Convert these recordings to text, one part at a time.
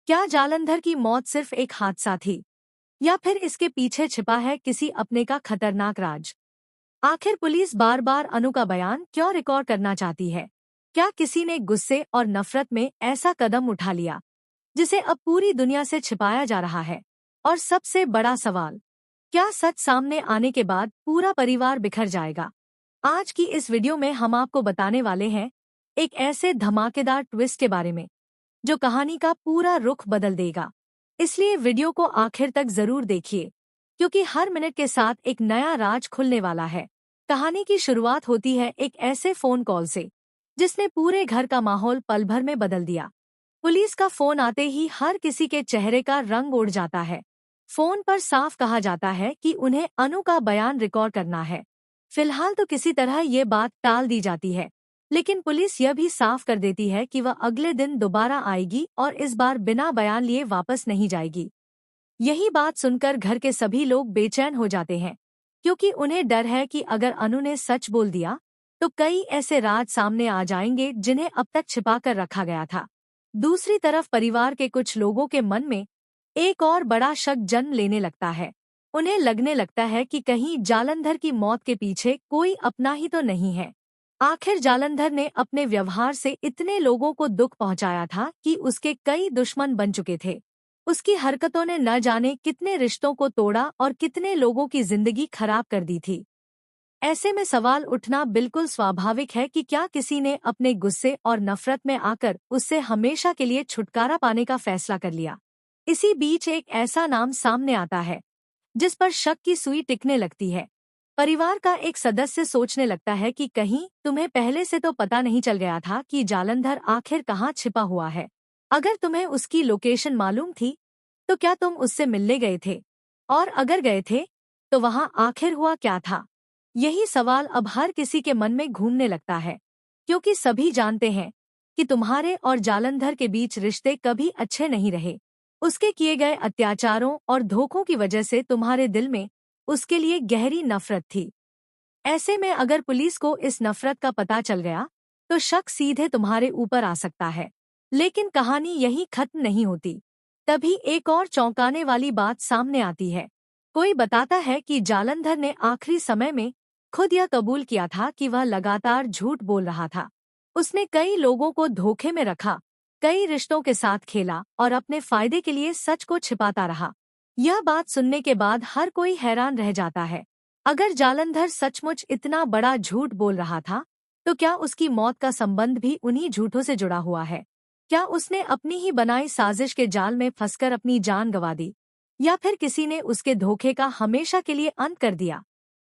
क्या जालंधर की मौत सिर्फ एक हादसा थी या फिर इसके पीछे छिपा है किसी अपने का खतरनाक राज? आखिर पुलिस बार बार अनु का बयान क्यों रिकॉर्ड करना चाहती है? क्या किसी ने गुस्से और नफरत में ऐसा कदम उठा लिया जिसे अब पूरी दुनिया से छिपाया जा रहा है? और सबसे बड़ा सवाल, क्या सच सामने आने के बाद पूरा परिवार बिखर जाएगा? आज की इस वीडियो में हम आपको बताने वाले हैं एक ऐसे धमाकेदार ट्विस्ट के बारे में जो कहानी का पूरा रुख बदल देगा। इसलिए वीडियो को आखिर तक जरूर देखिए, क्योंकि हर मिनट के साथ एक नया राज खुलने वाला है। कहानी की शुरुआत होती है एक ऐसे फोन कॉल से जिसने पूरे घर का माहौल पल भर में बदल दिया। पुलिस का फोन आते ही हर किसी के चेहरे का रंग उड़ जाता है। फोन पर साफ कहा जाता है कि उन्हें अनु का बयान रिकॉर्ड करना है। फिलहाल तो किसी तरह ये बात टाल दी जाती है, लेकिन पुलिस यह भी साफ कर देती है कि वह अगले दिन दोबारा आएगी और इस बार बिना बयान लिए वापस नहीं जाएगी। यही बात सुनकर घर के सभी लोग बेचैन हो जाते हैं, क्योंकि उन्हें डर है कि अगर अनु ने सच बोल दिया तो कई ऐसे राज सामने आ जाएंगे जिन्हें अब तक छिपा कर रखा गया था। दूसरी तरफ परिवार के कुछ लोगों के मन में एक और बड़ा शक जन्म लेने लगता है। उन्हें लगने लगता है कि कहीं जालंधर की मौत के पीछे कोई अपना ही तो नहीं है। आखिर जालंधर ने अपने व्यवहार से इतने लोगों को दुख पहुंचाया था कि उसके कई दुश्मन बन चुके थे। उसकी हरकतों ने न जाने कितने रिश्तों को तोड़ा और कितने लोगों की जिंदगी खराब कर दी थी। ऐसे में सवाल उठना बिल्कुल स्वाभाविक है कि क्या किसी ने अपने गुस्से और नफरत में आकर उससे हमेशा के लिए छुटकारा पाने का फैसला कर लिया। इसी बीच एक ऐसा नाम सामने आता है जिस पर शक की सुई टिकने लगती है। परिवार का एक सदस्य सोचने लगता है कि कहीं तुम्हें पहले से तो पता नहीं चल गया था कि जालंधर आखिर कहाँ छिपा हुआ है। अगर तुम्हें उसकी लोकेशन मालूम थी तो क्या तुम उससे मिलने गए थे? और अगर गए थे तो वहाँ आखिर हुआ क्या था? यही सवाल अब हर किसी के मन में घूमने लगता है, क्योंकि सभी जानते हैं कि तुम्हारे और जालंधर के बीच रिश्ते कभी अच्छे नहीं रहे। उसके किए गए अत्याचारों और धोखों की वजह से तुम्हारे दिल में उसके लिए गहरी नफरत थी। ऐसे में अगर पुलिस को इस नफरत का पता चल गया तो शक सीधे तुम्हारे ऊपर आ सकता है। लेकिन कहानी यहीं खत्म नहीं होती। तभी एक और चौंकाने वाली बात सामने आती है। कोई बताता है कि जालंधर ने आखिरी समय में खुद यह कबूल किया था कि वह लगातार झूठ बोल रहा था। उसने कई लोगों को धोखे में रखा, कई रिश्तों के साथ खेला और अपने फायदे के लिए सच को छिपाता रहा। यह बात सुनने के बाद हर कोई हैरान रह जाता है। अगर जालंधर सचमुच इतना बड़ा झूठ बोल रहा था तो क्या उसकी मौत का संबंध भी उन्हीं झूठों से जुड़ा हुआ है? क्या उसने अपनी ही बनाई साजिश के जाल में फंसकर अपनी जान गंवा दी, या फिर किसी ने उसके धोखे का हमेशा के लिए अंत कर दिया?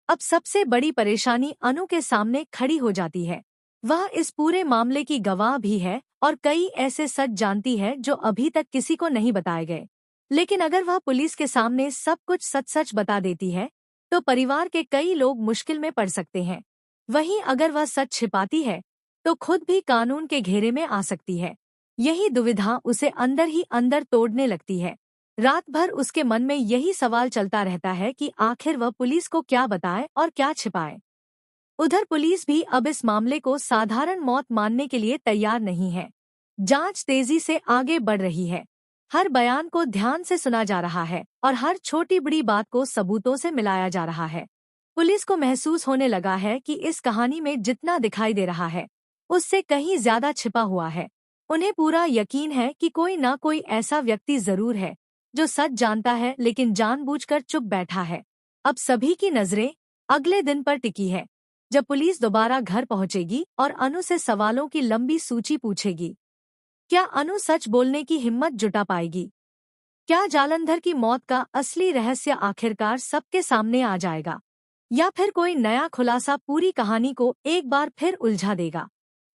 अब सबसे बड़ी परेशानी अनु के सामने खड़ी हो जाती है। वह इस पूरे मामले की गवाह भी है और कई ऐसे सच जानती है जो अभी तक किसी को नहीं बताए गए। लेकिन अगर वह पुलिस के सामने सब कुछ सच सच बता देती है तो परिवार के कई लोग मुश्किल में पड़ सकते हैं। वहीं अगर वह सच छिपाती है तो खुद भी कानून के घेरे में आ सकती है। यही दुविधा उसे अंदर ही अंदर तोड़ने लगती है। रात भर उसके मन में यही सवाल चलता रहता है कि आखिर वह पुलिस को क्या बताए और क्या छिपाए। उधर पुलिस भी अब इस मामले को साधारण मौत मानने के लिए तैयार नहीं है। जांच तेजी से आगे बढ़ रही है। हर बयान को ध्यान से सुना जा रहा है और हर छोटी बड़ी बात को सबूतों से मिलाया जा रहा है। पुलिस को महसूस होने लगा है कि इस कहानी में जितना दिखाई दे रहा है उससे कहीं ज्यादा छिपा हुआ है। उन्हें पूरा यकीन है कि कोई ना कोई ऐसा व्यक्ति जरूर है जो सच जानता है लेकिन जानबूझकर चुप बैठा है। अब सभी की नजरें अगले दिन पर टिकी है, जब पुलिस दोबारा घर पहुंचेगी और अनु से सवालों की लंबी सूची पूछेगी। क्या अनु सच बोलने की हिम्मत जुटा पाएगी? क्या जालंधर की मौत का असली रहस्य आखिरकार सबके सामने आ जाएगा, या फिर कोई नया खुलासा पूरी कहानी को एक बार फिर उलझा देगा?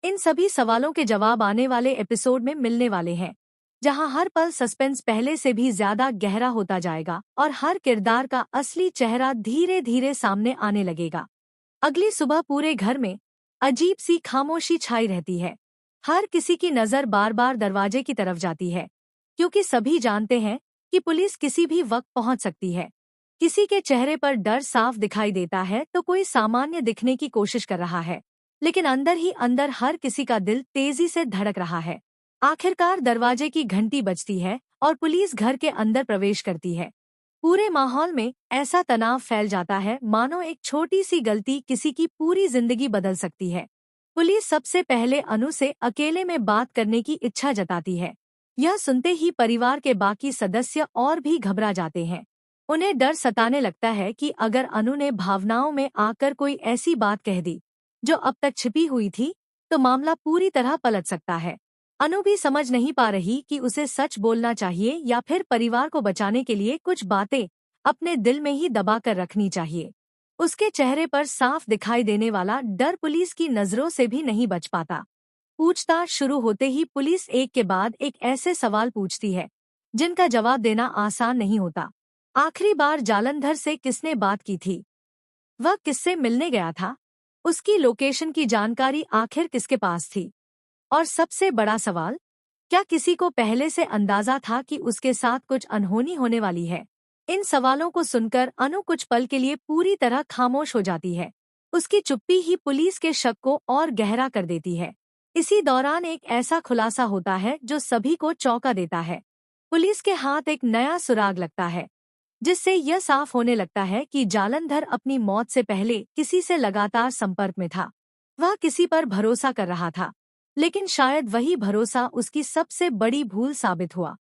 इन सभी सवालों के जवाब आने वाले एपिसोड में मिलने वाले हैं, जहां हर पल सस्पेंस पहले से भी ज्यादा गहरा होता जाएगा और हर किरदार का असली चेहरा धीरे धीरे सामने आने लगेगा। अगली सुबह पूरे घर में अजीब सी खामोशी छाई रहती है। हर किसी की नजर बार बार दरवाजे की तरफ जाती है, क्योंकि सभी जानते हैं कि पुलिस किसी भी वक्त पहुंच सकती है। किसी के चेहरे पर डर साफ दिखाई देता है तो कोई सामान्य दिखने की कोशिश कर रहा है, लेकिन अंदर ही अंदर हर किसी का दिल तेजी से धड़क रहा है। आखिरकार दरवाजे की घंटी बजती है और पुलिस घर के अंदर प्रवेश करती है। पूरे माहौल में ऐसा तनाव फैल जाता है मानो एक छोटी सी गलती किसी की पूरी जिंदगी बदल सकती है। पुलिस सबसे पहले अनु से अकेले में बात करने की इच्छा जताती है। यह सुनते ही परिवार के बाकी सदस्य और भी घबरा जाते हैं। उन्हें डर सताने लगता है कि अगर अनु ने भावनाओं में आकर कोई ऐसी बात कह दी जो अब तक छिपी हुई थी, तो मामला पूरी तरह पलट सकता है। अनु भी समझ नहीं पा रही कि उसे सच बोलना चाहिए या फिर परिवार को बचाने के लिए कुछ बातें अपने दिल में ही दबा कर रखनी चाहिए। उसके चेहरे पर साफ दिखाई देने वाला डर पुलिस की नजरों से भी नहीं बच पाता। पूछताछ शुरू होते ही पुलिस एक के बाद एक ऐसे सवाल पूछती है जिनका जवाब देना आसान नहीं होता। आखिरी बार जालंधर से किसने बात की थी? वह किससे मिलने गया था? उसकी लोकेशन की जानकारी आखिर किसके पास थी? और सबसे बड़ा सवाल, क्या किसी को पहले से अंदाजा था कि उसके साथ कुछ अनहोनी होने वाली है? इन सवालों को सुनकर अनु कुछ पल के लिए पूरी तरह खामोश हो जाती है। उसकी चुप्पी ही पुलिस के शक को और गहरा कर देती है। इसी दौरान एक ऐसा खुलासा होता है जो सभी को चौंका देता है। पुलिस के हाथ एक नया सुराग लगता है, जिससे यह साफ होने लगता है कि जालंधर अपनी मौत से पहले किसी से लगातार संपर्क में था। वह किसी पर भरोसा कर रहा था, लेकिन शायद वही भरोसा उसकी सबसे बड़ी भूल साबित हुआ।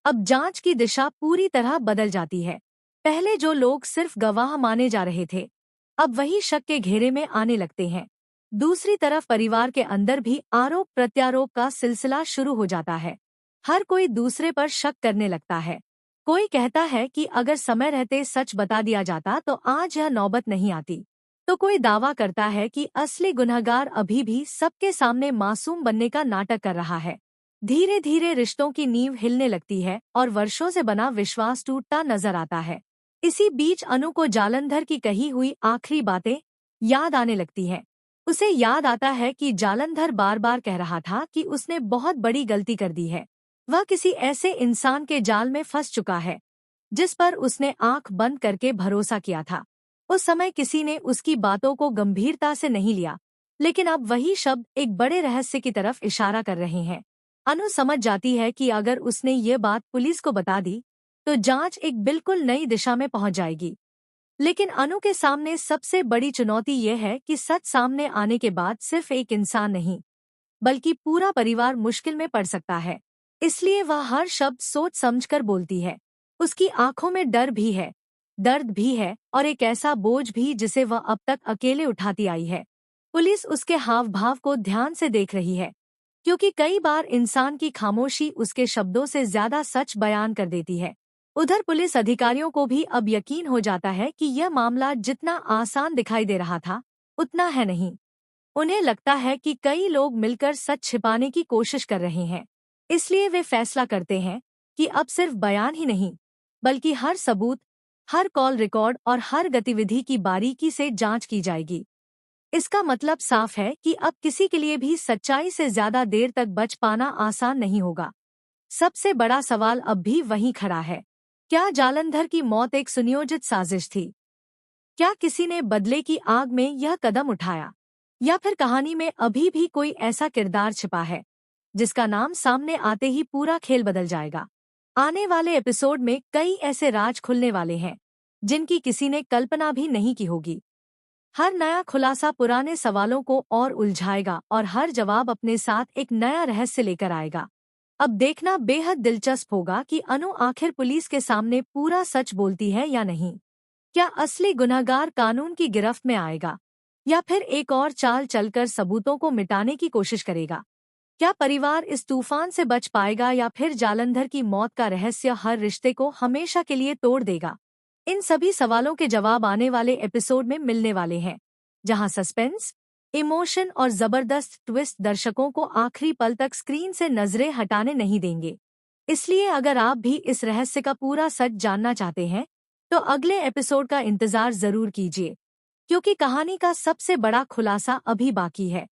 अब जांच की दिशा पूरी तरह बदल जाती है। पहले जो लोग सिर्फ गवाह माने जा रहे थे, अब वही शक के घेरे में आने लगते हैं। दूसरी तरफ परिवार के अंदर भी आरोप प्रत्यारोप का सिलसिला शुरू हो जाता है। हर कोई दूसरे पर शक करने लगता है। कोई कहता है कि अगर समय रहते सच बता दिया जाता तो आज यह नौबत नहीं आती। तो कोई दावा करता है कि असली गुनहगार अभी भी सबके सामने मासूम बनने का नाटक कर रहा है। धीरे धीरे रिश्तों की नींव हिलने लगती है और वर्षों से बना विश्वास टूटता नजर आता है। इसी बीच अनु को जालंधर की कही हुई आखिरी बातें याद आने लगती हैं। उसे याद आता है कि जालंधर बार बार कह रहा था कि उसने बहुत बड़ी गलती कर दी है। वह किसी ऐसे इंसान के जाल में फंस चुका है जिस पर उसने आंख बंद करके भरोसा किया था। उस समय किसी ने उसकी बातों को गंभीरता से नहीं लिया, लेकिन अब वही शब्द एक बड़े रहस्य की तरफ इशारा कर रहे हैं। अनु समझ जाती है कि अगर उसने ये बात पुलिस को बता दी तो जांच एक बिल्कुल नई दिशा में पहुंच जाएगी। लेकिन अनु के सामने सबसे बड़ी चुनौती यह है कि सच सामने आने के बाद सिर्फ एक इंसान नहीं, बल्कि पूरा परिवार मुश्किल में पड़ सकता है। इसलिए वह हर शब्द सोच समझकर बोलती है। उसकी आंखों में डर भी है, दर्द भी है और एक ऐसा बोझ भी जिसे वह अब तक अकेले उठाती आई है। पुलिस उसके हाव भाव को ध्यान से देख रही है, क्योंकि कई बार इंसान की खामोशी उसके शब्दों से ज्यादा सच बयान कर देती है। उधर पुलिस अधिकारियों को भी अब यकीन हो जाता है कि यह मामला जितना आसान दिखाई दे रहा था, उतना है नहीं। उन्हें लगता है कि कई लोग मिलकर सच छिपाने की कोशिश कर रहे हैं। इसलिए वे फैसला करते हैं कि अब सिर्फ बयान ही नहीं, बल्कि हर सबूत, हर कॉल रिकॉर्ड और हर गतिविधि की बारीकी से जांच की जाएगी। इसका मतलब साफ है कि अब किसी के लिए भी सच्चाई से ज्यादा देर तक बच पाना आसान नहीं होगा। सबसे बड़ा सवाल अब भी वहीं खड़ा है। क्या जालंधर की मौत एक सुनियोजित साजिश थी? क्या किसी ने बदले की आग में यह कदम उठाया? या फिर कहानी में अभी भी कोई ऐसा किरदार छिपा है जिसका नाम सामने आते ही पूरा खेल बदल जाएगा? आने वाले एपिसोड में कई ऐसे राज खुलने वाले हैं जिनकी किसी ने कल्पना भी नहीं की होगी। हर नया खुलासा पुराने सवालों को और उलझाएगा और हर जवाब अपने साथ एक नया रहस्य लेकर आएगा। अब देखना बेहद दिलचस्प होगा कि अनु आखिर पुलिस के सामने पूरा सच बोलती है या नहीं। क्या असली गुनहगार कानून की गिरफ्त में आएगा या फिर एक और चाल चलकर सबूतों को मिटाने की कोशिश करेगा? क्या परिवार इस तूफान से बच पाएगा या फिर जालंधर की मौत का रहस्य हर रिश्ते को हमेशा के लिए तोड़ देगा? इन सभी सवालों के जवाब आने वाले एपिसोड में मिलने वाले हैं, जहां सस्पेंस, इमोशन और जबरदस्त ट्विस्ट दर्शकों को आखिरी पल तक स्क्रीन से नजरें हटाने नहीं देंगे। इसलिए अगर आप भी इस रहस्य का पूरा सच जानना चाहते हैं, तो अगले एपिसोड का इंतजार जरूर कीजिए, क्योंकि कहानी का सबसे बड़ा खुलासा अभी बाकी है।